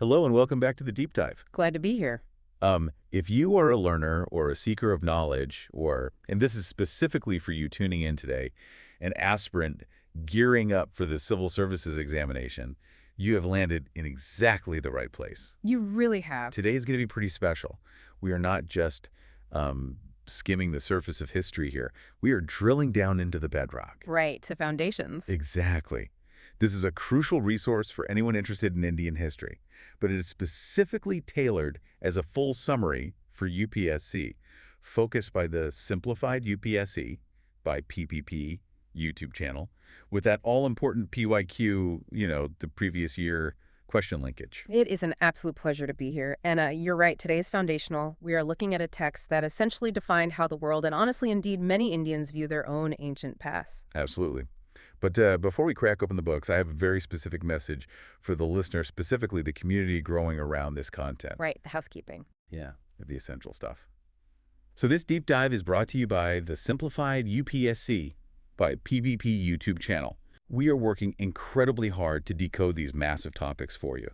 Hello and welcome back to the Deep Dive. Glad to be here. If you are a learner or a seeker of knowledge, and this is specifically for you tuning in today, an aspirant gearing up for the civil services examination, you have landed in exactly the right place. You really have. Today is going to be pretty special. We are not just skimming the surface of history here. We are drilling down into the bedrock. Right, to foundations. Exactly. This is a crucial resource for anyone interested in Indian history, but it is specifically tailored as a full summary for UPSC, focused by the Simplified UPSC by PPP YouTube channel, with that all-important PYQ, the previous year question linkage. It is an absolute pleasure to be here. And you're right, today is foundational. We are looking at a text that essentially defined how the world, and honestly, indeed, many Indians view their own ancient past. Absolutely. But before we crack open the books, I have a very specific message for the listener, specifically the community growing around this content. Right, the housekeeping. Yeah, the essential stuff. So this deep dive is brought to you by the Simplified UPSC by PBP YouTube channel. We are working incredibly hard to decode these massive topics for you.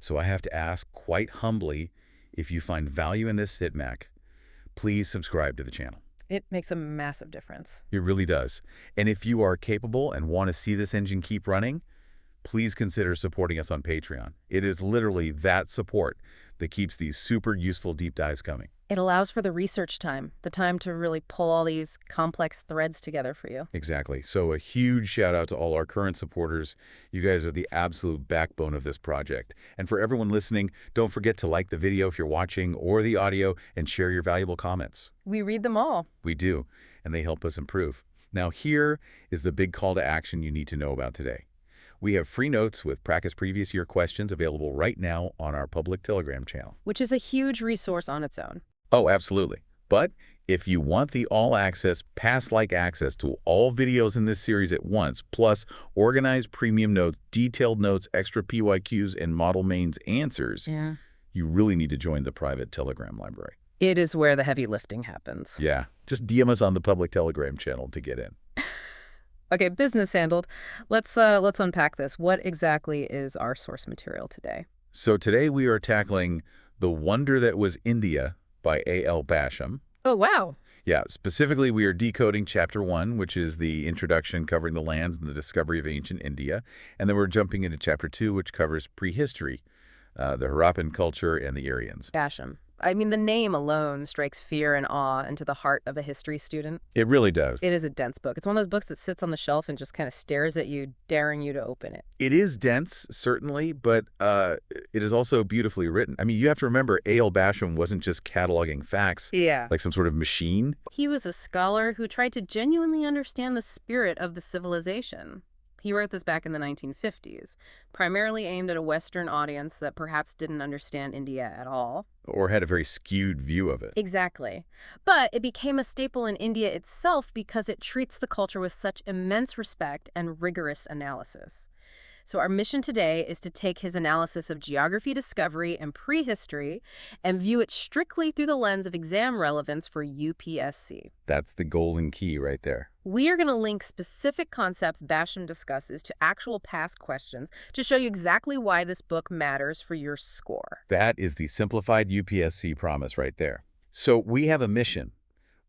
So I have to ask quite humbly, if you find value in this sitmac, please subscribe to the channel. It makes a massive difference. It really does. And if you are capable and want to see this engine keep running, please consider supporting us on Patreon. It is literally that support that keeps these super useful deep dives coming. It allows for the research time, the time to really pull all these complex threads together for you. Exactly. So a huge shout out to all our current supporters. You guys are the absolute backbone of this project. And for everyone listening, don't forget to like the video if you're watching or the audio and share your valuable comments. We read them all. We do, and they help us improve. Now here is the big call to action you need to know about today. We have free notes with practice previous year questions available right now on our public Telegram channel. Which is a huge resource on its own. Oh, absolutely. But if you want the all-access, pass-like access to all videos in this series at once, plus organized premium notes, detailed notes, extra PYQs, and model mains answers, you really need to join the private Telegram library. It is where the heavy lifting happens. Yeah, just DM us on the public Telegram channel to get in. Okay, business handled. Let's unpack this. What exactly is our source material today? So today we are tackling The Wonder That Was India by A.L. Basham. Oh, wow. Yeah, specifically we are decoding Chapter 1, which is the introduction covering the lands and the discovery of ancient India. And then we're jumping into Chapter 2, which covers prehistory, the Harappan culture, and the Aryans. Basham. I mean, the name alone strikes fear and awe into the heart of a history student. It really does. It is a dense book. It's one of those books that sits on the shelf and just kind of stares at you, daring you to open it. It is dense, certainly, but it is also beautifully written. I mean, you have to remember, A.L. Basham wasn't just cataloging facts like some sort of machine. He was a scholar who tried to genuinely understand the spirit of the civilization. He wrote this back in the 1950s, primarily aimed at a Western audience that perhaps didn't understand India at all. Or had a very skewed view of it. Exactly. But it became a staple in India itself because it treats the culture with such immense respect and rigorous analysis. So our mission today is to take his analysis of geography discovery and prehistory and view it strictly through the lens of exam relevance for UPSC. That's the golden key right there. We are going to link specific concepts Basham discusses to actual past questions to show you exactly why this book matters for your score. That is the Simplified UPSC promise right there. So we have a mission.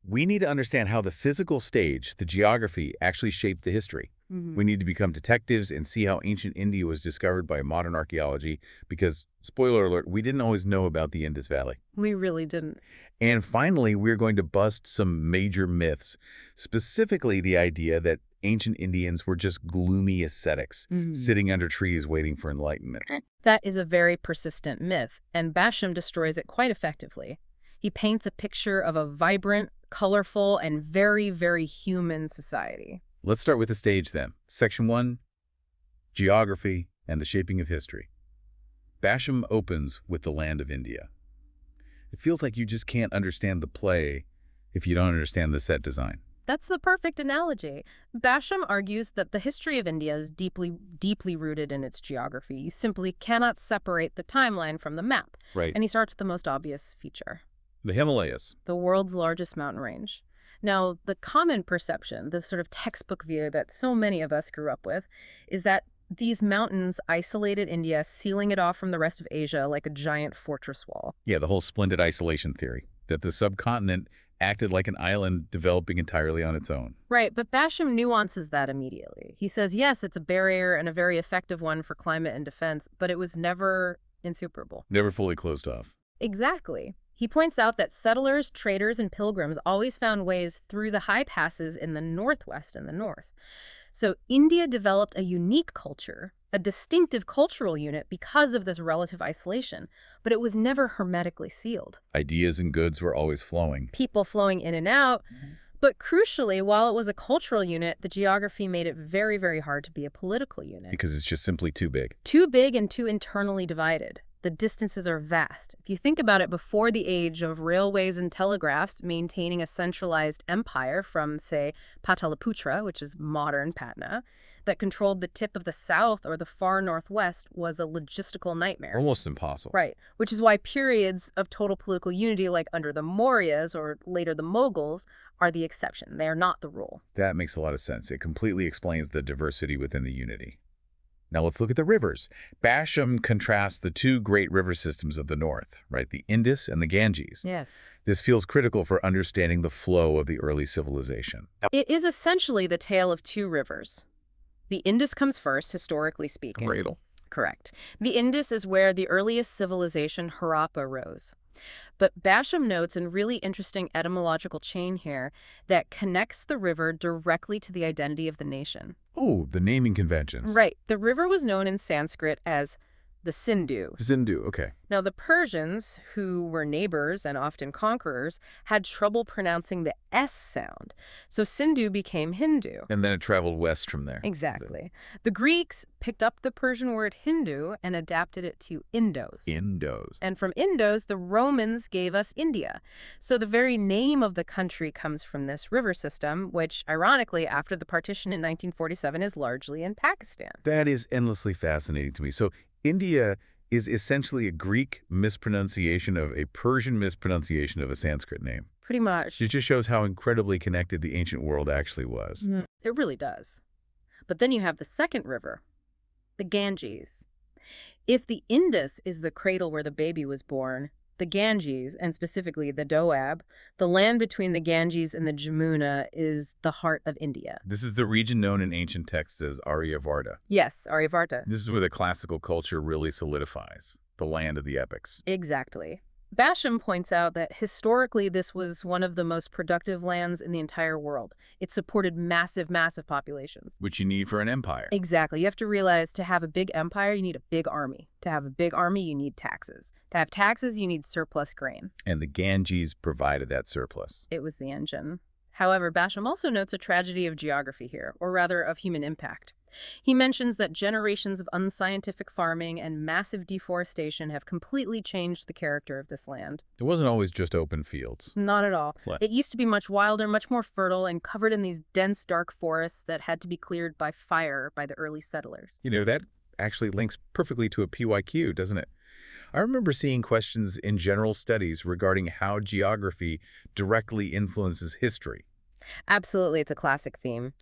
We need to understand how the physical stage, the geography, actually shaped the history. We need to become detectives and see how ancient India was discovered by modern archaeology because, spoiler alert, we didn't always know about the Indus Valley. We really didn't. And finally, we're going to bust some major myths, specifically the idea that ancient Indians were just gloomy ascetics sitting under trees waiting for enlightenment. That is a very persistent myth, and Basham destroys it quite effectively. He paints a picture of a vibrant, colorful, and very, very human society. Let's start with the stage then. Section 1, Geography and the Shaping of History. Basham opens with the land of India. It feels like you just can't understand the play if you don't understand the set design. That's the perfect analogy. Basham argues that the history of India is deeply, deeply rooted in its geography. You simply cannot separate the timeline from the map. Right. And he starts with the most obvious feature. The Himalayas. The world's largest mountain range. Now, the common perception, the sort of textbook view that so many of us grew up with, is that These mountains isolated India, sealing it off from the rest of Asia like a giant fortress wall. Yeah, the whole splendid isolation theory, that the subcontinent acted like an island developing entirely on its own. Right, but Basham nuances that immediately. He says, yes, it's a barrier and a very effective one for climate and defense, but it was never insuperable. Never fully closed off. Exactly. He points out that settlers, traders, and pilgrims always found ways through the high passes in the northwest and the north. So India developed a unique culture, a distinctive cultural unit because of this relative isolation, but it was never hermetically sealed. Ideas and goods were always flowing. People flowing in and out. But crucially, while it was a cultural unit, the geography made it very, very hard to be a political unit. Because it's just simply too big. Too big and too internally divided. The distances are vast. If you think about it, before the age of railways and telegraphs, maintaining a centralized empire from, say, Pataliputra, which is modern Patna, that controlled the tip of the south or the far northwest was a logistical nightmare. Almost impossible. Right, which is why periods of total political unity, like under the Mauryas or later the Mughals, are the exception. They are not the rule. That makes a lot of sense. It completely explains the diversity within the unity. Now let's look at the rivers. Basham contrasts the two great river systems of the north, right? The Indus and the Ganges. Yes. This feels critical for understanding the flow of the early civilization. It is essentially the tale of two rivers. The Indus comes first, historically speaking. Cradle. Correct. The Indus is where the earliest civilization, Harappa, rose. But Basham notes a really interesting etymological chain here that connects the river directly to the identity of the nation. Oh, the naming conventions. Right. The river was known in Sanskrit as the Sindhu. Sindhu, okay. Now, the Persians, who were neighbors and often conquerors, had trouble pronouncing the S sound. So Sindhu became Hindu. And then it traveled west from there. Exactly. The Greeks picked up the Persian word Hindu and adapted it to Indos. Indos. And from Indos, the Romans gave us India. So the very name of the country comes from this river system, which, ironically, after the partition in 1947, is largely in Pakistan. That is endlessly fascinating to me. So India is essentially a Greek mispronunciation of a Persian mispronunciation of a Sanskrit name. Pretty much. It just shows how incredibly connected the ancient world actually was. It really does. But then you have the second river, the Ganges. If the Indus is the cradle where the baby was born, the Ganges, and specifically the Doab, the land between the Ganges and the Jamuna, is the heart of India. This is the region known in ancient texts as Aryavarta. Yes, Aryavarta. This is where the classical culture really solidifies, the land of the epics. Exactly. Basham points out that historically this was one of the most productive lands in the entire world. It supported massive, massive populations. Which you need for an empire. Exactly. You have to realize to have a big empire, you need a big army. To have a big army, you need taxes. To have taxes, you need surplus grain. And the Ganges provided that surplus. It was the engine. However, Basham also notes a tragedy of geography here, or rather of human impact. He mentions that generations of unscientific farming and massive deforestation have completely changed the character of this land. It wasn't always just open fields. Not at all. What? It used to be much wilder, much more fertile, and covered in these dense, dark forests that had to be cleared by fire by the early settlers. You know, that actually links perfectly to a PYQ, doesn't it? I remember seeing questions in general studies regarding how geography directly influences history. Absolutely, it's a classic theme.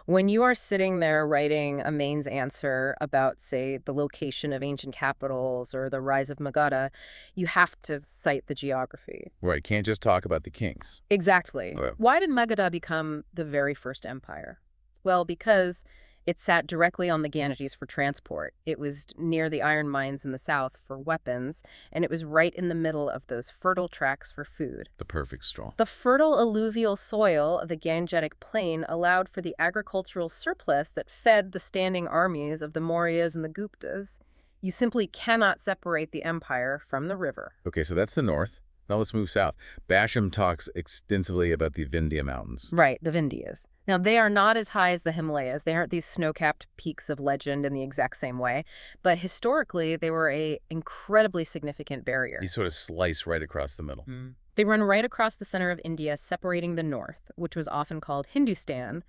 When you are sitting there writing a mains answer about, say, the location of ancient capitals or the rise of Magadha, you have to cite the geography. Right, can't just talk about the kings. Exactly. Okay. Why did Magadha become the very first empire? Well, because it sat directly on the Ganges for transport. It was near the iron mines in the south for weapons, and it was right in the middle of those fertile tracts for food. The perfect straw. The fertile alluvial soil of the Gangetic plain allowed for the agricultural surplus that fed the standing armies of the Mauryas and the Guptas. You simply cannot separate the empire from the river. Okay, so that's the north. Now let's move south. Basham talks extensively about the Vindhya Mountains. Right, the Vindhyas. Now, they are not as high as the Himalayas. They aren't these snow-capped peaks of legend in the exact same way. But historically, they were an incredibly significant barrier. He sort of slice right across the middle. They run right across the center of India, separating the north, which was often called Hindustan,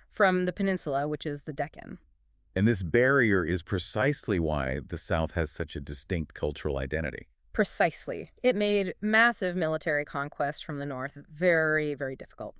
from the peninsula, which is the Deccan. And this barrier is precisely why the south has such a distinct cultural identity. Precisely. It made massive military conquest from the north very, very difficult.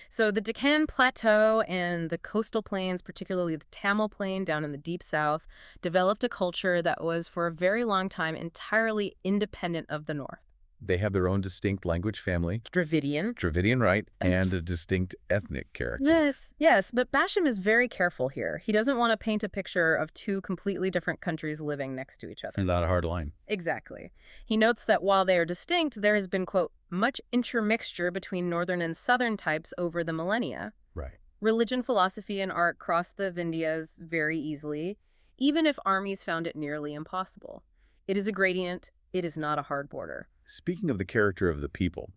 So the Deccan Plateau and the coastal plains, particularly the Tamil Plain down in the deep south, developed a culture that was for a very long time entirely independent of the north. They have their own distinct language family. Dravidian. Dravidian, right, and a distinct ethnic character. Yes, but Basham is very careful here. He doesn't want to paint a picture of two completely different countries living next to each other. Not a hard line. Exactly. He notes that while they are distinct, there has been, quote, much intermixture between northern and southern types over the millennia. Right. Religion, philosophy, and art crossed the Vindhyas very easily, even if armies found it nearly impossible. It is a gradient. It is not a hard border. Speaking of the character of the people,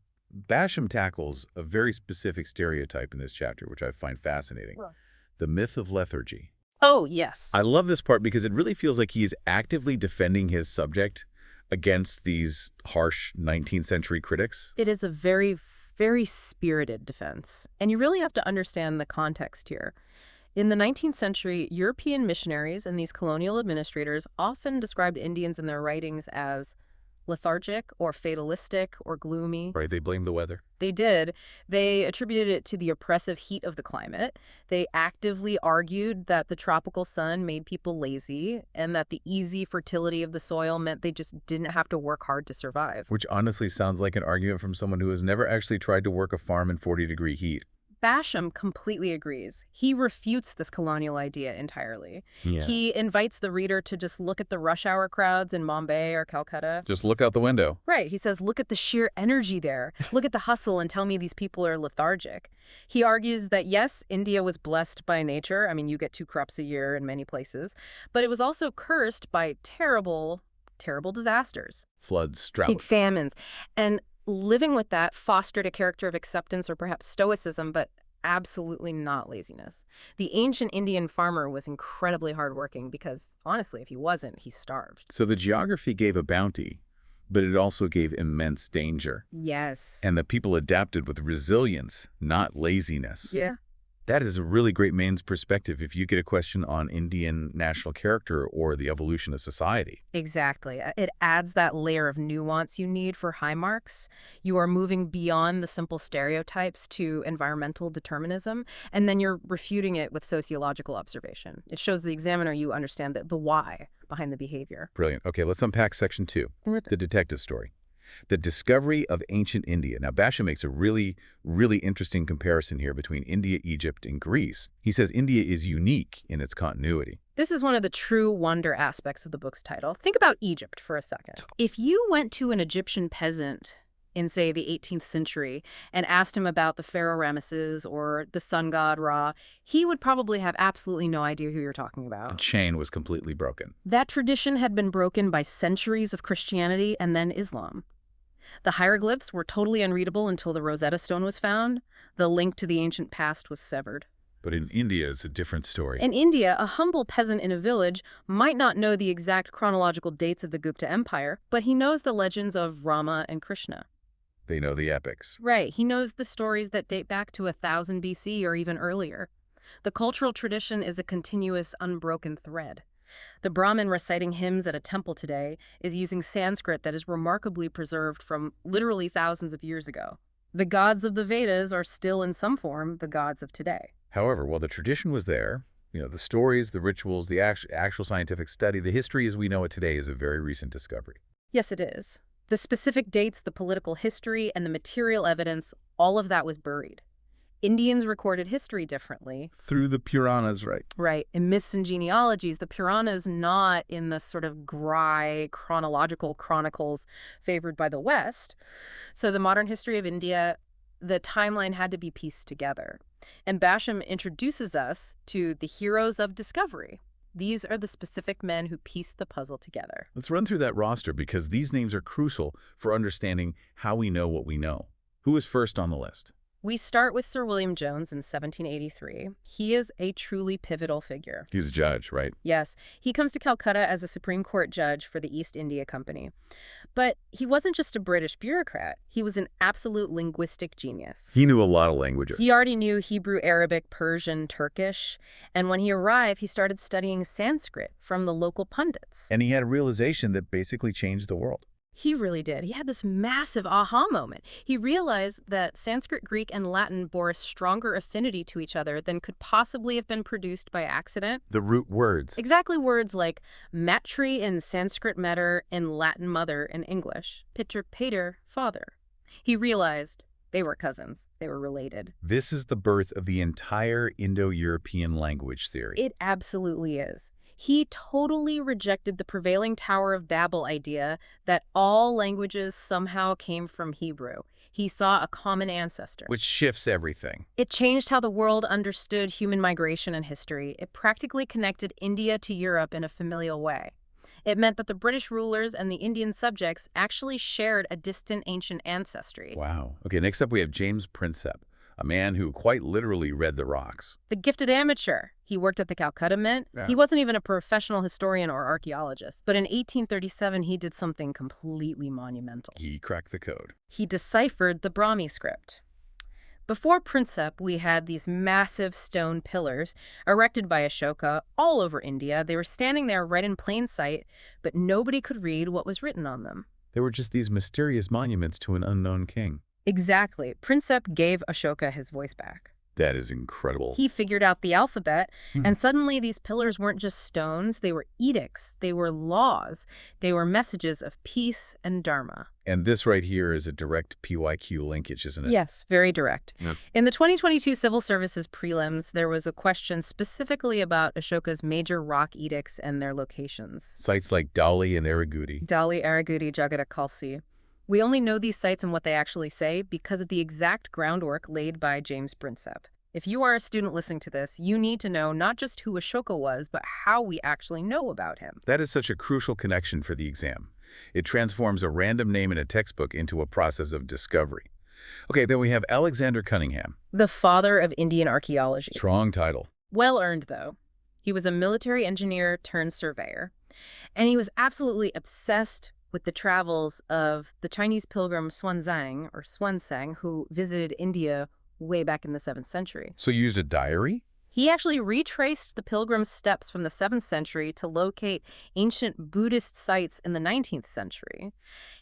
Basham tackles a very specific stereotype in this chapter, which I find fascinating. The myth of lethargy. Oh, yes. I love this part because it really feels like he is actively defending his subject against these harsh 19th century critics. It is a very, very spirited defense. And you really have to understand the context here. In the 19th century, European missionaries and these colonial administrators often described Indians in their writings as lethargic or fatalistic or gloomy. Right, they blame the weather. They did. They attributed it to the oppressive heat of the climate. They actively argued that the tropical sun made people lazy and that the easy fertility of the soil meant they just didn't have to work hard to survive. Which honestly sounds like an argument from someone who has never actually tried to work a farm in 40-degree heat. Basham completely agrees. He refutes this colonial idea entirely. Yeah. He invites the reader to just look at the rush hour crowds in Bombay or Calcutta. Just look out the window. Right. He says, look at the sheer energy there. Look at the hustle and tell me these people are lethargic. He argues that, yes, India was blessed by nature. I mean, you get 2 crops a year in many places. But it was also cursed by terrible, terrible disasters. Floods, drought. Famines. And living with that fostered a character of acceptance or perhaps stoicism, but absolutely not laziness. The ancient Indian farmer was incredibly hardworking because, honestly, if he wasn't, he starved. So the geography gave a bounty, but it also gave immense danger. Yes. And the people adapted with resilience, not laziness. Yeah. That is a really great man's perspective if you get a question on Indian national character or the evolution of society. Exactly. It adds that layer of nuance you need for high marks. You are moving beyond the simple stereotypes to environmental determinism, and then you're refuting it with sociological observation. It shows the examiner you understand the why behind the behavior. Brilliant. Okay, let's unpack section 2, the detective story. The discovery of ancient India. Now, Basham makes a really, really interesting comparison here between India, Egypt, and Greece. He says India is unique in its continuity. This is one of the true wonder aspects of the book's title. Think about Egypt for a second. If you went to an Egyptian peasant in, say, the 18th century and asked him about the pharaoh Ramesses or the sun god Ra, he would probably have absolutely no idea who you're talking about. The chain was completely broken. That tradition had been broken by centuries of Christianity and then Islam. The hieroglyphs were totally unreadable until the Rosetta Stone was found. The link to the ancient past was severed. But in India, it's a different story. In India, a humble peasant in a village might not know the exact chronological dates of the Gupta Empire, but he knows the legends of Rama and Krishna. They know the epics. Right. He knows the stories that date back to 1000 BC or even earlier. The cultural tradition is a continuous, unbroken thread. The Brahmin reciting hymns at a temple today is using Sanskrit that is remarkably preserved from literally thousands of years ago. The gods of the Vedas are still in some form the gods of today. However, while the tradition was there, the stories, the rituals, the actual scientific study, the history as we know it today is a very recent discovery. Yes, it is. The specific dates, the political history, and the material evidence, all of that was buried. Indians recorded history differently. Through the Puranas, right? Right. In myths and genealogies, the Puranas not in the sort of dry chronological chronicles favored by the West. So the modern history of India, the timeline had to be pieced together. And Basham introduces us to the heroes of discovery. These are the specific men who pieced the puzzle together. Let's run through that roster because these names are crucial for understanding how we know what we know. Who is first on the list? We start with Sir William Jones in 1783. He is a truly pivotal figure. He's a judge, right? Yes. He comes to Calcutta as a Supreme Court judge for the East India Company. But he wasn't just a British bureaucrat. He was an absolute linguistic genius. He knew a lot of languages. He already knew Hebrew, Arabic, Persian, Turkish. And when he arrived, he started studying Sanskrit from the local pundits. And he had a realization that basically changed the world. He really did. He had this massive aha moment. He realized that Sanskrit, Greek, and Latin bore a stronger affinity to each other than could possibly have been produced by accident. The root words. Exactly, words like matri in Sanskrit, matter in Latin, mother in English. Picture pater, father. He realized they were cousins. They were related. This is the birth of the entire Indo-European language theory. It absolutely is. He totally rejected the prevailing Tower of Babel idea that all languages somehow came from Hebrew. He saw a common ancestor. Which shifts everything. It changed how the world understood human migration and history. It practically connected India to Europe in a familial way. It meant that the British rulers and the Indian subjects actually shared a distant ancient ancestry. Wow. Okay, next up we have James Prinsep, a man who quite literally read the rocks. The gifted amateur. He worked at the Calcutta Mint. Yeah. He wasn't even a professional historian or archaeologist. But in 1837, he did something completely monumental. He cracked the code. He deciphered the Brahmi script. Before Prinsep, we had these massive stone pillars erected by Ashoka all over India. They were standing there right in plain sight, but nobody could read what was written on them. They were just these mysterious monuments to an unknown king. Exactly. Prinsep gave Ashoka his voice back. That is incredible. He figured out the alphabet, and suddenly these pillars weren't just stones, they were edicts, they were laws, they were messages of peace and dharma. And this right here is a direct PYQ linkage, isn't it? Yes, very direct. Yeah. In the 2022 Civil Services prelims, there was a question specifically about Ashoka's major rock edicts and their locations. Sites like Dali and Aragudi. Dali, Aragudi, Jagata Kalsi. We only know these sites and what they actually say because of the exact groundwork laid by James Prinsep. If you are a student listening to this, you need to know not just who Ashoka was, but how we actually know about him. That is such a crucial connection for the exam. It transforms a random name in a textbook into a process of discovery. Okay, then we have Alexander Cunningham. The father of Indian archaeology. Strong title. Well earned, though. He was a military engineer turned surveyor, and he was absolutely obsessed with the travels of the Chinese pilgrim Xuanzang, who visited India way back in the 7th century. So you used a diary? He actually retraced the pilgrim's steps from the 7th century to locate ancient Buddhist sites in the 19th century.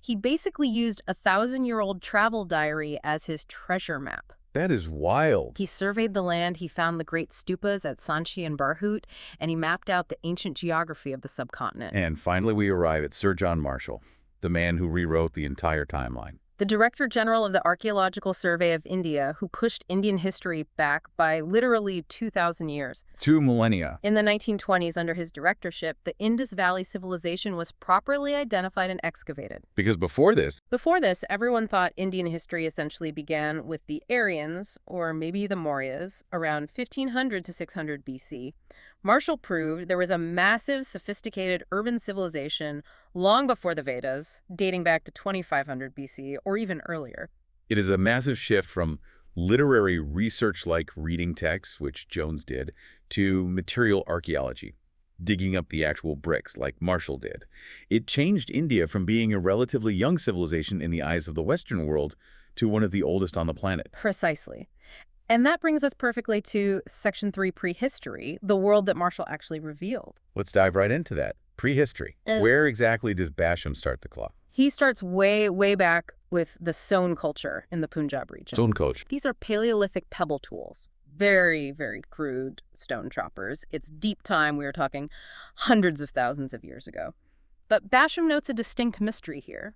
He basically used a 1,000-year-old travel diary as his treasure map. That is wild. He surveyed the land, he found the great stupas at Sanchi and Barhut, and he mapped out the ancient geography of the subcontinent. And finally we arrive at Sir John Marshall, the man who rewrote the entire timeline. The Director General of the Archaeological Survey of India, who pushed Indian history back by literally 2,000 years. 2 millennia. In the 1920s, under his directorship, the Indus Valley civilization was properly identified and excavated. Because before this, Everyone thought Indian history essentially began with the Aryans, or maybe the Mauryas, around 1500 to 600 BC. Marshall proved there was a massive, sophisticated urban civilization long before the Vedas, dating back to 2500 BC or even earlier. it is a massive shift from literary research like reading texts, which Jones did, to material archaeology, digging up the actual bricks like Marshall did. It changed India from being a relatively young civilization in the eyes of the Western world to one of the oldest on the planet. Precisely. And that brings us perfectly to Section 3, Prehistory, the world that Marshall actually revealed. Let's dive right into that. Prehistory. Where exactly does Basham start the clock? He starts way, way back with the Soan culture in the Punjab region. Soan culture. These are Paleolithic pebble tools. Very, very crude stone choppers. It's deep time. We are talking hundreds of thousands of years ago. But Basham notes a distinct mystery here.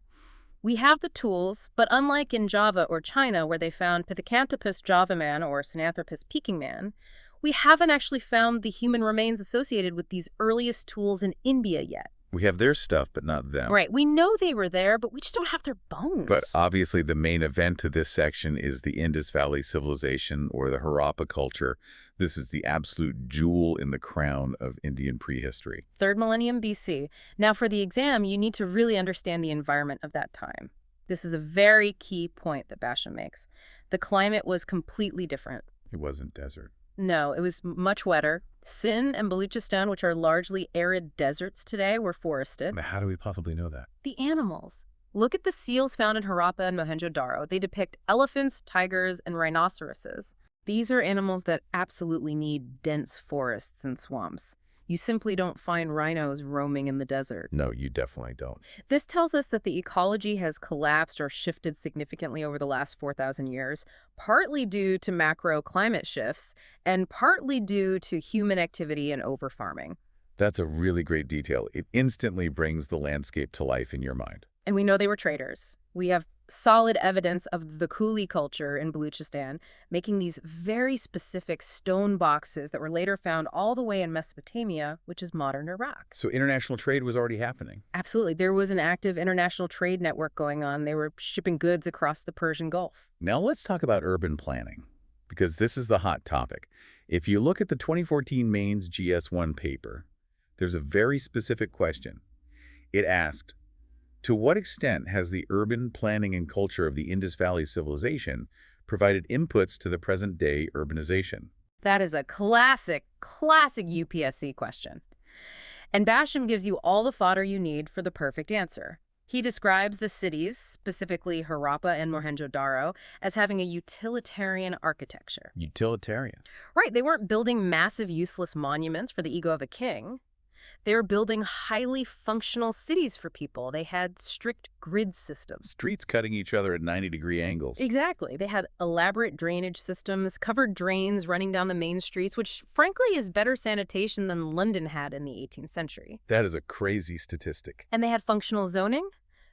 We have the tools, but unlike in Java or China, where they found Pithecanthropus javaman or Sinanthropus peking man, we haven't actually found the human remains associated with these earliest tools in India yet. We have their stuff, but not them. Right. We know they were there, but we just don't have their bones. But obviously the main event to this section is the Indus Valley civilization, or the Harappa culture. This is the absolute jewel in the crown of Indian prehistory. 3rd millennium BC. Now, for the exam, you need to really understand the environment of that time. This is a very key point that Basham makes. The climate was completely different. It wasn't desert. No, it was much wetter. Sindh and Baluchistan, which are largely arid deserts today, were forested. How do we possibly know that? The animals. Look at the seals found in Harappa and Mohenjo-Daro. They depict elephants, tigers, and rhinoceroses. These are animals that absolutely need dense forests and swamps. You simply don't find rhinos roaming in the desert. No, you definitely don't. This tells us that the ecology has collapsed or shifted significantly over the last 4,000 years, partly due to macro climate shifts and partly due to human activity and overfarming. That's a really great detail. It instantly brings the landscape to life in your mind. And we know they were traders. We have solid evidence of the Coolie culture in Baluchistan, making these very specific stone boxes that were later found all the way in Mesopotamia, which is modern Iraq. So international trade was already happening. Absolutely. There was an active international trade network going on. They were shipping goods across the Persian Gulf. Now let's talk about urban planning, because this is the hot topic. If you look at the 2014 Maine's GS1 paper, there's a very specific question. It asked, to what extent has the urban planning and culture of the Indus Valley civilization provided inputs to the present-day urbanization? That is a classic UPSC question. And Basham gives you all the fodder you need for the perfect answer. He describes the cities, specifically Harappa and Mohenjo-Daro, as having a utilitarian architecture. Utilitarian. Right, they weren't building massive useless monuments for the ego of a king. They were building highly functional cities for people. They had strict grid systems. Streets cutting each other at 90-degree angles. Exactly. They had elaborate drainage systems, covered drains running down the main streets, which frankly is better sanitation than London had in the 18th century. That is a crazy statistic. And they had functional zoning.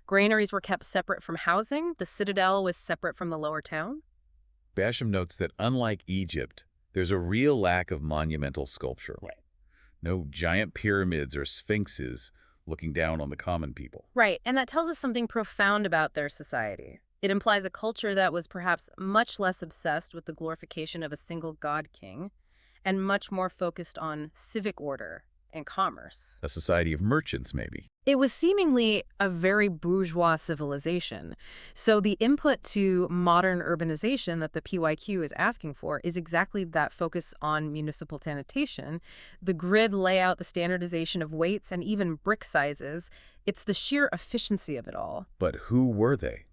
Granaries were kept separate from housing. The citadel was separate from the lower town. Basham notes that unlike Egypt, there's a real lack of monumental sculpture. Right. No giant pyramids or sphinxes looking down on the common people. Right, and that tells us something profound about their society. It implies a culture that was perhaps much less obsessed with the glorification of a single god-king and much more focused on civic order and commerce. A society of merchants, maybe. It was seemingly a very bourgeois civilization. So the input to modern urbanization that the PYQ is asking for is exactly that focus on municipal sanitation, the grid layout, the standardization of weights, and even brick sizes. It's the sheer efficiency of it all. But who were they?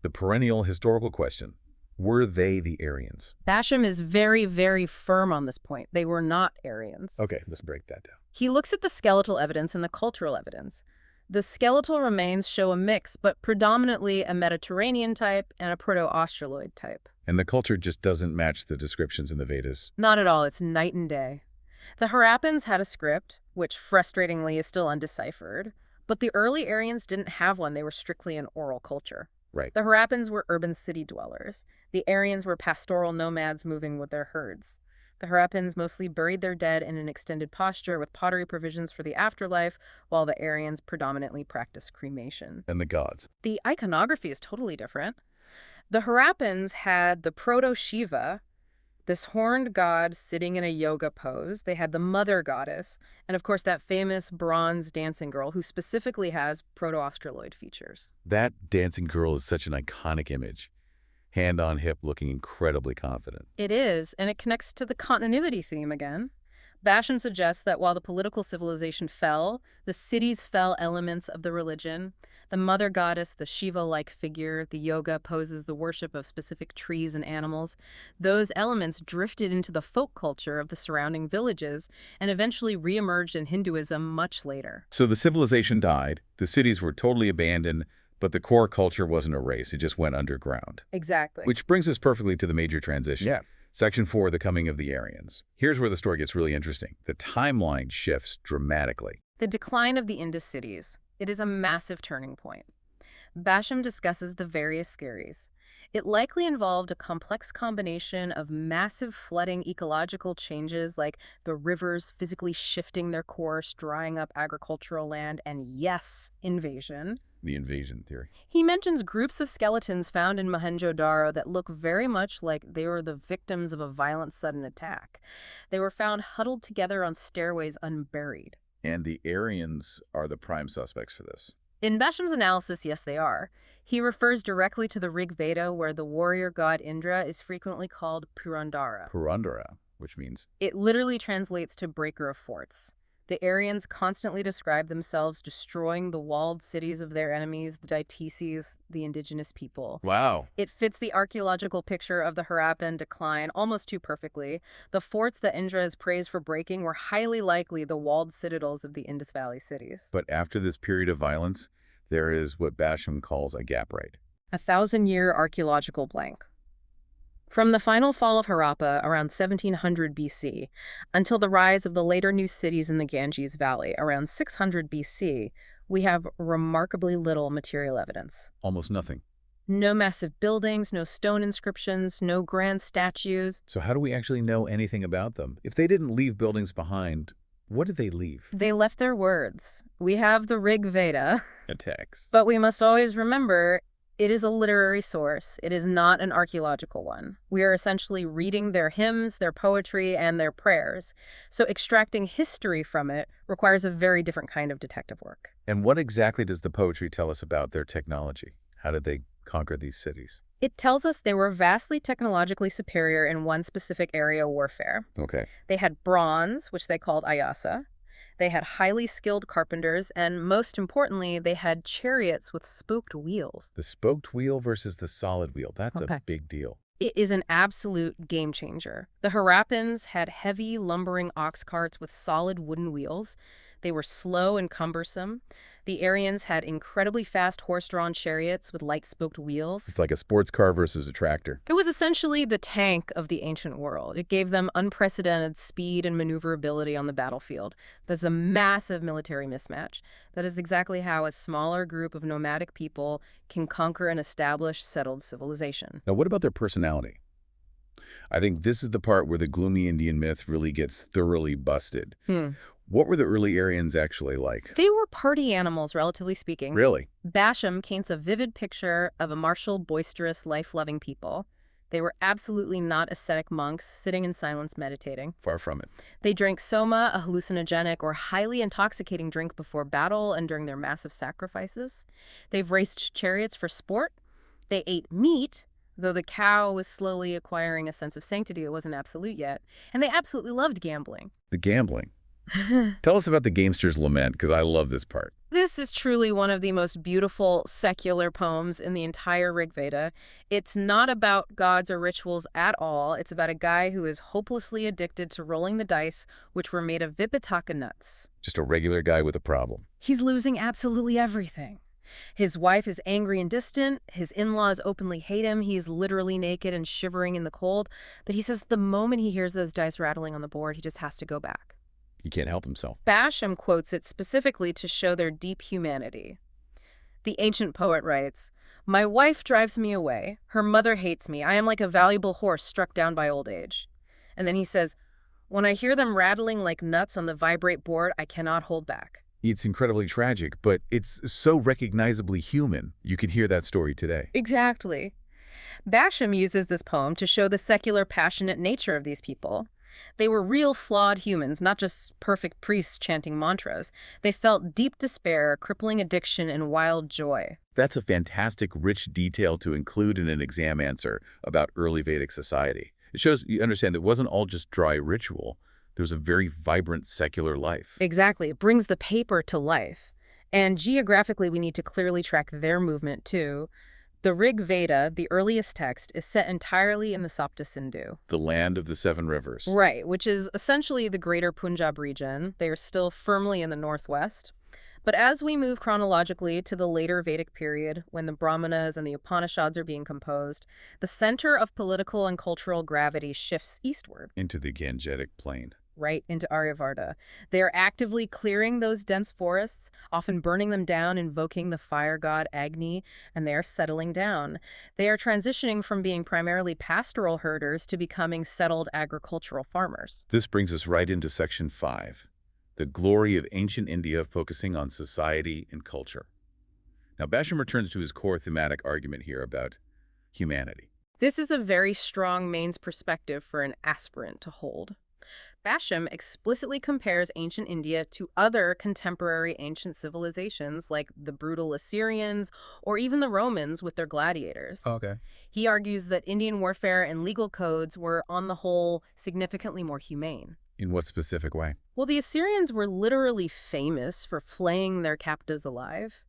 The perennial historical question. Were they the Aryans? Basham is very, very firm on this point. They were not Aryans. Okay, let's break that down. He looks at the skeletal evidence and the cultural evidence. The skeletal remains show a mix, but predominantly a Mediterranean type and a Proto-Australoid type. And the culture just doesn't match the descriptions in the Vedas. Not at all. It's night and day. The Harappans had a script, which frustratingly is still undeciphered, but the early Aryans didn't have one. They were strictly an oral culture. Right. The Harappans were urban city dwellers. The Aryans were pastoral nomads moving with their herds. The Harappans mostly buried their dead in an extended posture with pottery provisions for the afterlife, while the Aryans predominantly practiced cremation. And the gods. The iconography is totally different. The Harappans had the proto-Shiva, this horned god sitting in a yoga pose. They had the mother goddess, and of course that famous bronze dancing girl who specifically has Proto-Australoid features. That dancing girl is such an iconic image. Hand on hip, looking incredibly confident. It is, and it connects to the continuity theme again. Basham suggests that while the political civilization fell, the cities fell elements of the religion. The mother goddess, the Shiva-like figure, the yoga poses, the worship of specific trees and animals. Those elements drifted into the folk culture of the surrounding villages and eventually reemerged in Hinduism much later. So the civilization died, the cities were totally abandoned, but the core culture wasn't erased. It just went underground. Exactly. Which brings us perfectly to the major transition. Yeah. Section 4, the coming of the Aryans. Here's where the story gets really interesting. The timeline shifts dramatically. The decline of the Indus cities. It is a massive turning point. Basham discusses the various theories. It likely involved a complex combination of massive flooding ecological changes like the rivers physically shifting their course, drying up agricultural land, and yes, invasion. The invasion theory. He mentions groups of skeletons found in Mohenjo-Daro that look very much like they were the victims of a violent sudden attack. They were found huddled together on stairways unburied. And the Aryans are the prime suspects for this. In Basham's analysis, yes, they are. He refers directly to the Rig Veda, where the warrior god Indra is frequently called Purandara. Purandara, which means? It literally translates to breaker of forts. The Aryans constantly describe themselves destroying the walled cities of their enemies, the Dioceses, the indigenous people. Wow. It fits the archaeological picture of the Harappan decline almost too perfectly. The forts that Indra is praised for breaking were highly likely the walled citadels of the Indus Valley cities. But after this period of violence, there is what Basham calls a gap, right? A 1,000-year archaeological blank. From the final fall of Harappa around 1700 BC until the rise of the later new cities in the Ganges Valley around 600 BC, we have remarkably little material evidence. Almost nothing. No massive buildings, no stone inscriptions, no grand statues. So how do we actually know anything about them? If they didn't leave buildings behind, what did they leave? They left their words. We have the Rig Veda, A text. but we must always remember it is a literary source. It is not an archaeological one. We are essentially reading their hymns, their poetry, and their prayers. So extracting history from it requires a very different kind of detective work. And what exactly does the poetry tell us about their technology? How did they conquer these cities? It tells us they were vastly technologically superior in one specific area of warfare. Okay. They had bronze, which they called ayasa. They had highly skilled carpenters, and most importantly, they had chariots with spoked wheels. The spoked wheel versus the solid wheel. That's Okay. a big deal. It is an absolute game changer. The Harappans had heavy, lumbering ox carts with solid wooden wheels. They were slow and cumbersome. The Aryans had incredibly fast horse-drawn chariots with light-spoked wheels. It's like a sports car versus a tractor. It was essentially the tank of the ancient world. It gave them unprecedented speed and maneuverability on the battlefield. That's a massive military mismatch. That is exactly how a smaller group of nomadic people can conquer an established, settled civilization. Now, what about their personality? I think this is the part where the gloomy Indian myth really gets thoroughly busted. What were the early Aryans actually like? They were party animals, relatively speaking. Really? Basham paints a vivid picture of a martial, boisterous, life-loving people. They were absolutely not ascetic monks sitting in silence meditating. Far from it. They drank soma, a hallucinogenic or highly intoxicating drink before battle and during their massive sacrifices. They've raced chariots for sport. They ate meat, though the cow was slowly acquiring a sense of sanctity. It wasn't absolute yet. And they absolutely loved gambling. The gambling. Tell us about the gamester's lament, because I love this part. This is truly one of the most beautiful secular poems in the entire Rig Veda. It's not about gods or rituals at all. It's about a guy who is hopelessly addicted to rolling the dice, which were made of Vipitaka nuts. Just a regular guy with a problem. He's losing absolutely everything. His wife is angry and distant. His in-laws openly hate him. He's literally naked and shivering in the cold. But he says the moment he hears those dice rattling on the board, he just has to go back. He can't help himself. Basham quotes it specifically to show their deep humanity. The ancient poet writes, "My wife drives me away. Her mother hates me. I am like a valuable horse struck down by old age." And then he says, "When I hear them rattling like nuts on the vibrate board, I cannot hold back." It's incredibly tragic, but it's so recognizably human. You can hear that story today. Exactly. Basham uses this poem to show the secular, passionate nature of these people. They were real flawed humans, not just perfect priests chanting mantras. They felt deep despair, crippling addiction, and wild joy. That's a fantastic, rich detail to include in an exam answer about early Vedic society. It shows you understand that it wasn't all just dry ritual. There was a very vibrant secular life. Exactly. It brings the paper to life. And geographically, we need to clearly track their movement, too. The Rig Veda, the earliest text, is set entirely in the Sapta Sindhu. The land of the seven rivers. Right, which is essentially the greater Punjab region. They are still firmly in the northwest. But as we move chronologically to the later Vedic period, when the Brahmanas and the Upanishads are being composed, the center of political and cultural gravity shifts eastward. Into the Gangetic plain. Right into Aryavarta. They are actively clearing those dense forests, often burning them down, invoking the fire god Agni, and they are settling down. They are transitioning from being primarily pastoral herders to becoming settled agricultural farmers. This brings us right into Section 5, the glory of ancient India focusing on society and culture. Now, Basham returns to his core thematic argument here about humanity. This is a very strong mains perspective for an aspirant to hold. Basham explicitly compares ancient India to other contemporary ancient civilizations like the brutal Assyrians or even the Romans with their gladiators. Okay. He argues that Indian warfare and legal codes were, on the whole, significantly more humane. In what specific way? Well, the Assyrians were literally famous for flaying their captives alive.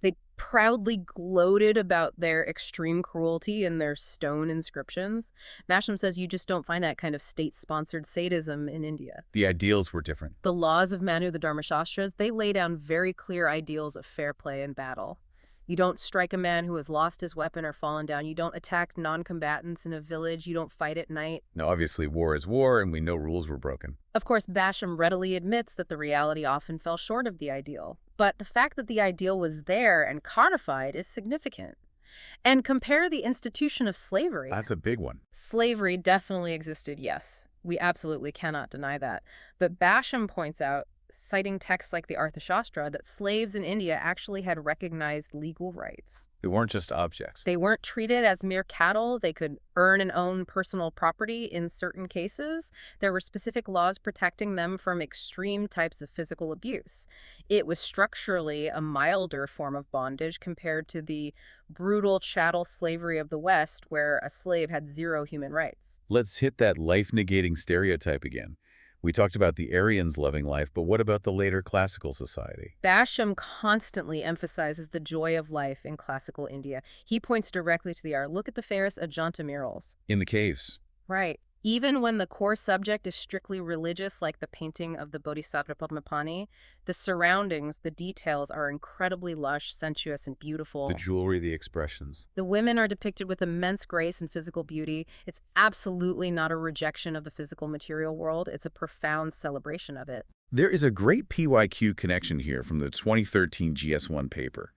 They proudly gloated about their extreme cruelty in their stone inscriptions. Basham says you just don't find that kind of state-sponsored sadism in India. The ideals were different. The laws of Manu, the Dharmashastras, they lay down very clear ideals of fair play in battle. You don't strike a man who has lost his weapon or fallen down. You don't attack non-combatants in a village. You don't fight at night. Now, obviously, war is war, and we know rules were broken. Of course, Basham readily admits that the reality often fell short of the ideal. But the fact that the ideal was there and codified is significant. And compare the institution of slavery. That's a big one. Slavery definitely existed, yes. We absolutely cannot deny that. But Basham points out, citing texts like the Arthashastra, that slaves in India actually had recognized legal rights. They weren't just objects. They weren't treated as mere cattle. They could earn and own personal property in certain cases. There were specific laws protecting them from extreme types of physical abuse. It was structurally a milder form of bondage compared to the brutal chattel slavery of the West, where a slave had zero human rights. Let's hit that life-negating stereotype again. We talked about the Aryans loving life, but what about the later classical society? Basham constantly emphasizes the joy of life in classical India. He points directly to the art. Look at the famous Ajanta murals. In the caves. Right. Even when the core subject is strictly religious, like the painting of the Bodhisattva Padmapani, the surroundings, the details are incredibly lush, sensuous, and beautiful. The jewelry, the expressions. The women are depicted with immense grace and physical beauty. It's absolutely not a rejection of the physical material world. It's a profound celebration of it. There is a great PYQ connection here from the 2013 GS1 paper.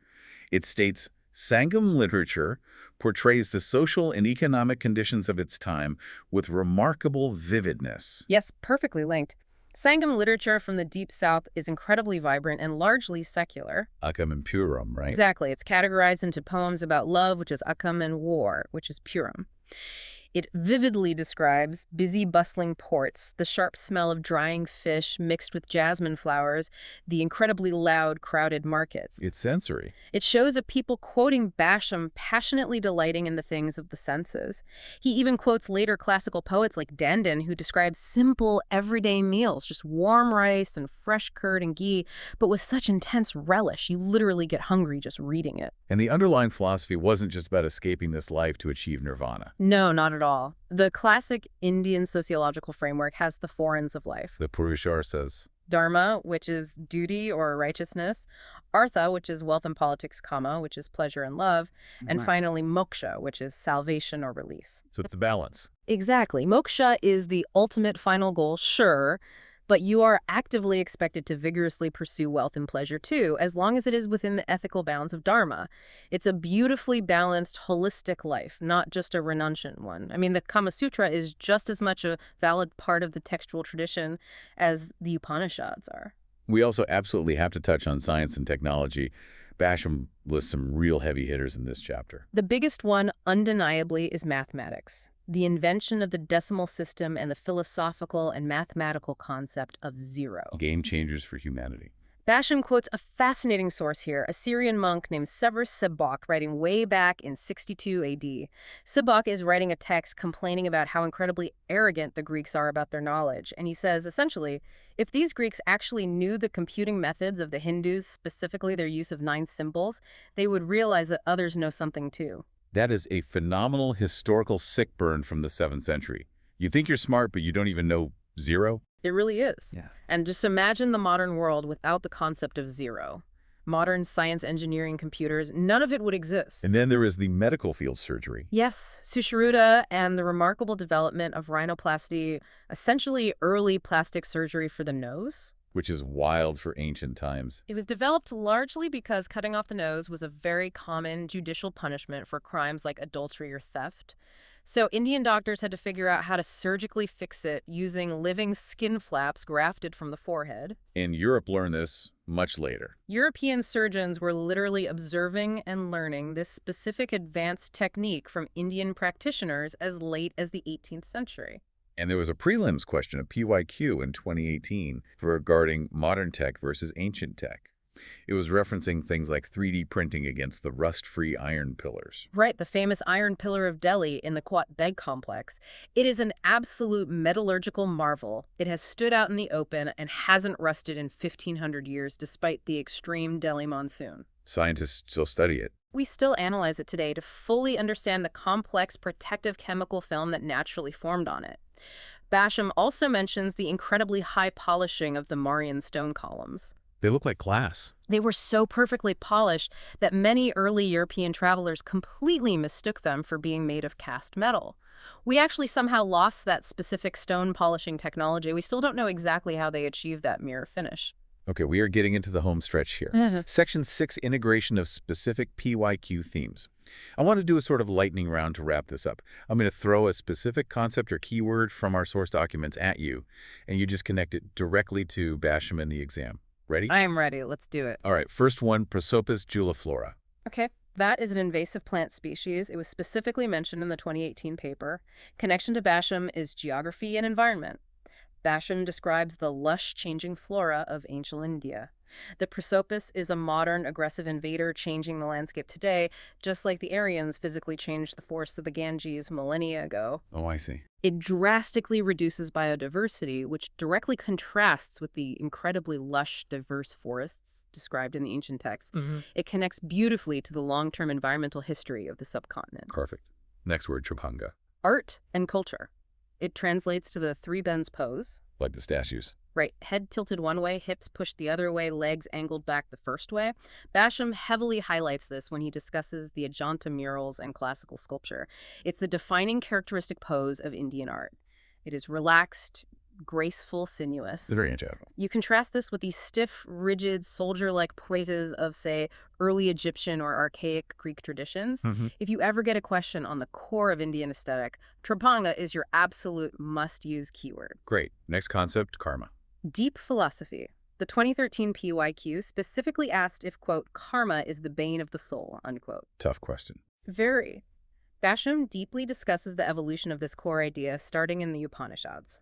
It states, Sangam literature portrays the social and economic conditions of its time with remarkable vividness. Yes, perfectly linked. Sangam literature from the Deep South is incredibly vibrant and largely secular. Akam and Puram, right? Exactly. It's categorized into poems about love, which is Akam, and war, which is Puram. It vividly describes busy, bustling ports, the sharp smell of drying fish mixed with jasmine flowers, the incredibly loud, crowded markets. It's sensory. It shows a people quoting Basham passionately delighting in the things of the senses. He even quotes later classical poets like Dandin, who describes simple, everyday meals, just warm rice and fresh curd and ghee, but with such intense relish, you literally get hungry just reading it. And the underlying philosophy wasn't just about escaping this life to achieve nirvana. No, not at all. The classic Indian sociological framework has the four ends of life. The Purushar says. Dharma, which is duty or righteousness. Artha, which is wealth and politics, Kama, which is pleasure and love. And finally, moksha, which is salvation or release. So it's a balance. Exactly. Moksha is the ultimate final goal, sure, but you are actively expected to vigorously pursue wealth and pleasure too, as long as it is within the ethical bounds of Dharma. It's a beautifully balanced, holistic life, not just a renunciant one. I mean, the Kama Sutra is just as much a valid part of the textual tradition as the Upanishads are. We also absolutely have to touch on science and technology. Basham lists some real heavy hitters in this chapter. The biggest one, undeniably, is mathematics. The invention of the decimal system and the philosophical and mathematical concept of zero. Game changers for humanity. Basham quotes a fascinating source here, a Syrian monk named Severus Sebok, writing way back in 62 AD. Sebok is writing a text complaining about how incredibly arrogant the Greeks are about their knowledge. And he says, essentially, if these Greeks actually knew the computing methods of the Hindus, specifically their use of 9 symbols, they would realize that others know something too. That is a phenomenal historical sick burn from the 7th century. You think you're smart, but you don't even know zero? It really is. Yeah. And just imagine the modern world without the concept of zero. Modern science, engineering, computers, none of it would exist. And then there is the medical field surgery. Yes, Sushruta and the remarkable development of rhinoplasty, essentially early plastic surgery for the nose. Which is wild for ancient times. It was developed largely because cutting off the nose was a very common judicial punishment for crimes like adultery or theft. So Indian doctors had to figure out how to surgically fix it using living skin flaps grafted from the forehead. And Europe learned this much later. European surgeons were literally observing and learning this specific advanced technique from Indian practitioners as late as the 18th century. And there was a prelims question, a PYQ in 2018, regarding modern tech versus ancient tech. It was referencing things like 3D printing against the rust-free iron pillars. Right, the famous Iron Pillar of Delhi in the Quat Beg complex. It is an absolute metallurgical marvel. It has stood out in the open and hasn't rusted in 1,500 years despite the extreme Delhi monsoon. Scientists still study it. We still analyze it today to fully understand the complex protective chemical film that naturally formed on it. Basham also mentions the incredibly high polishing of the Mauryan stone columns. They look like glass. They were so perfectly polished that many early European travelers completely mistook them for being made of cast metal. We actually somehow lost that specific stone polishing technology. We still don't know exactly how they achieved that mirror finish. Okay, we are getting into the home stretch here. Section 6, integration of specific PYQ themes. I want to do a sort of lightning round to wrap this up. I'm going to throw a specific concept or keyword from our source documents at you, and you just connect it directly to Basham in the exam. Ready? I am ready. Let's do it. All right, first one, Prosopis juliflora. Okay. That is an invasive plant species. It was specifically mentioned in the 2018 paper. Connection to Basham is geography and environment. Basham describes the lush, changing flora of ancient India. The Prosopis is a modern, aggressive invader changing the landscape today, just like the Aryans physically changed the forests of the Ganges millennia ago. Oh, I see. It drastically reduces biodiversity, which directly contrasts with the incredibly lush, diverse forests described in the ancient texts. It connects beautifully to the long-term environmental history of the subcontinent. Perfect. Next word, Trapanga. Art and culture. It translates to the three bends pose. Like the statues. Right, head tilted one way, hips pushed the other way, legs angled back the first way. Basham heavily highlights this when he discusses the Ajanta murals and classical sculpture. It's the defining characteristic pose of Indian art. It is relaxed, graceful, sinuous. It's very angelical. You contrast this with the stiff, rigid, soldier-like poses of, say, early Egyptian or archaic Greek traditions. If you ever get a question on the core of Indian aesthetic, Trapanga is your absolute must-use keyword. Great. Next concept, karma. Deep philosophy. The 2013 PYQ specifically asked if, quote, karma is the bane of the soul, unquote. Tough question. Very. Basham deeply discusses the evolution of this core idea starting in the Upanishads.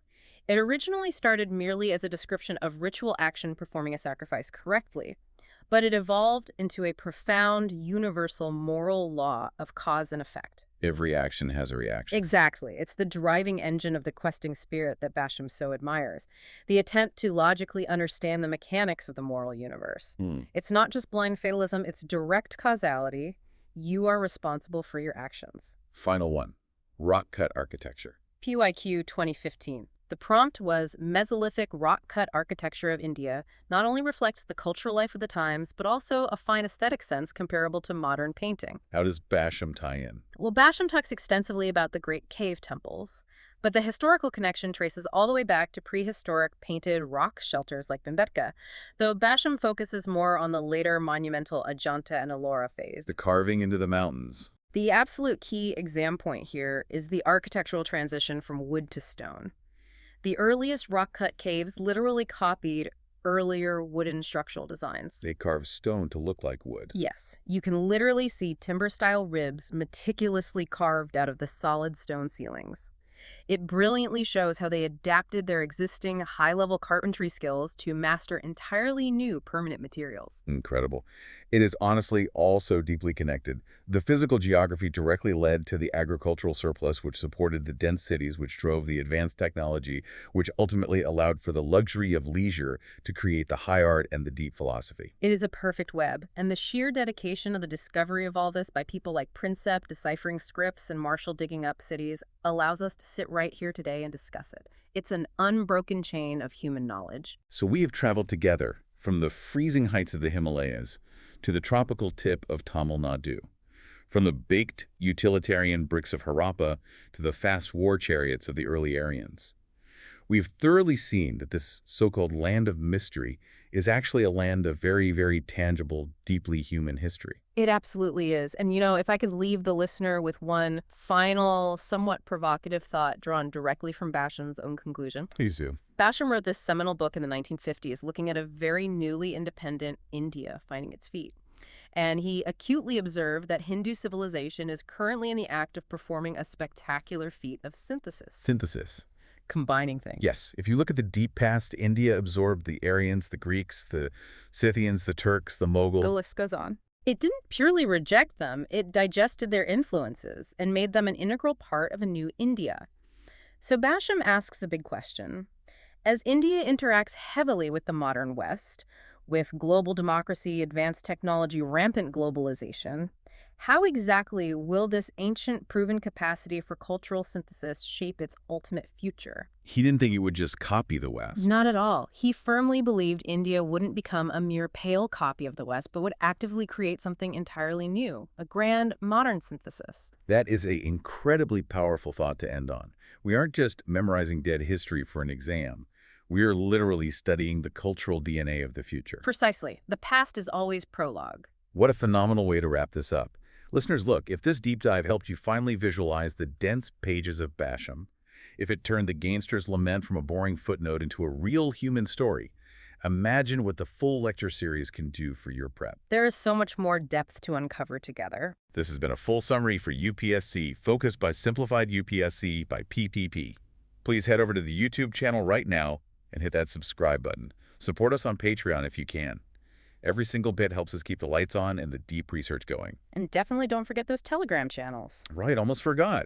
It originally started merely as a description of ritual action performing a sacrifice correctly, but it evolved into a profound, universal moral law of cause and effect. Every action has a reaction. Exactly. It's the driving engine of the questing spirit that Basham so admires. The attempt to logically understand the mechanics of the moral universe. It's not just blind fatalism, it's direct causality. You are responsible for your actions. Final one, rock-cut architecture. PYQ 2015. The prompt was Mesolithic rock-cut architecture of India not only reflects the cultural life of the times, but also a fine aesthetic sense comparable to modern painting. How does Basham tie in? Well, Basham talks extensively about the great cave temples, but the historical connection traces all the way back to prehistoric painted rock shelters like Bhimbetka, though Basham focuses more on the later monumental Ajanta and Ellora phase. The carving into the mountains. The absolute key exam point here is the architectural transition from wood to stone. The earliest rock-cut caves literally copied earlier wooden structural designs. They carve stone to look like wood. Yes, you can literally see timber-style ribs meticulously carved out of the solid stone ceilings. It brilliantly shows how they adapted their existing high-level carpentry skills to master entirely new permanent materials. Incredible. It is honestly all so deeply connected. The physical geography directly led to the agricultural surplus, which supported the dense cities, which drove the advanced technology, which ultimately allowed for the luxury of leisure to create the high art and the deep philosophy. It is a perfect web, and the sheer dedication of the discovery of all this by people like Prinsep deciphering scripts and Marshall digging up cities allows us to sit right here today and discuss it. It's an unbroken chain of human knowledge. So we have traveled together from the freezing heights of the Himalayas to the tropical tip of Tamil Nadu, from the baked utilitarian bricks of Harappa to the fast war chariots of the early Aryans. We've thoroughly seen that this so-called land of mystery is actually a land of very, very tangible, deeply human history. It absolutely is. And, you know, if I could leave the listener with one final, somewhat provocative thought drawn directly from Basham's own conclusion. Please do. Basham wrote this seminal book in the 1950s looking at a very newly independent India finding its feet. And he acutely observed that Hindu civilization is currently in the act of performing a spectacular feat of synthesis. Synthesis. combining things. Yes, if you look at the deep past, India absorbed the Aryans, the Greeks, the Scythians, the Turks, the The Mughal. list goes on. It didn't purely reject them, it digested their influences and made them an integral part of a new India. So Basham asks the big question. As India interacts heavily with the modern West, with global democracy, advanced technology, rampant globalization, how exactly will this ancient proven capacity for cultural synthesis shape its ultimate future? He didn't think it would just copy the West. Not at all. He firmly believed India wouldn't become a mere pale copy of the West, but would actively create something entirely new, a grand, modern synthesis. That is an incredibly powerful thought to end on. We aren't just memorizing dead history for an exam. We are literally studying the cultural DNA of the future. Precisely. The past is always prologue. What a phenomenal way to wrap this up. Listeners, look, if this deep dive helped you finally visualize the dense pages of Basham, if it turned the gangster's lament from a boring footnote into a real human story, imagine what the full lecture series can do for your prep. There is so much more depth to uncover together. This has been a full summary for UPSC, focused by Simplified UPSC by PPP. Please head over to the YouTube channel right now and hit that subscribe button. Support us on Patreon if you can. Every single bit helps us keep the lights on and the deep research going. And definitely don't forget those Telegram channels. Right, almost forgot.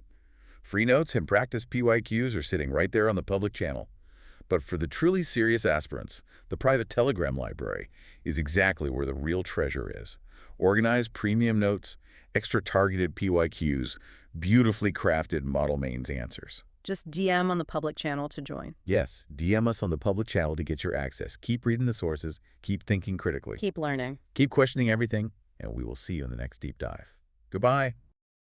Free notes and practice PYQs are sitting right there on the public channel. But for the truly serious aspirants, the private Telegram library is exactly where the real treasure is. Organized premium notes, extra targeted PYQs, beautifully crafted model mains answers. Just DM on the public channel to join. Yes, DM us on the public channel to get your access. Keep reading the sources, keep thinking critically, Keep learning. keep questioning everything, and we will see you in the next deep dive. Goodbye.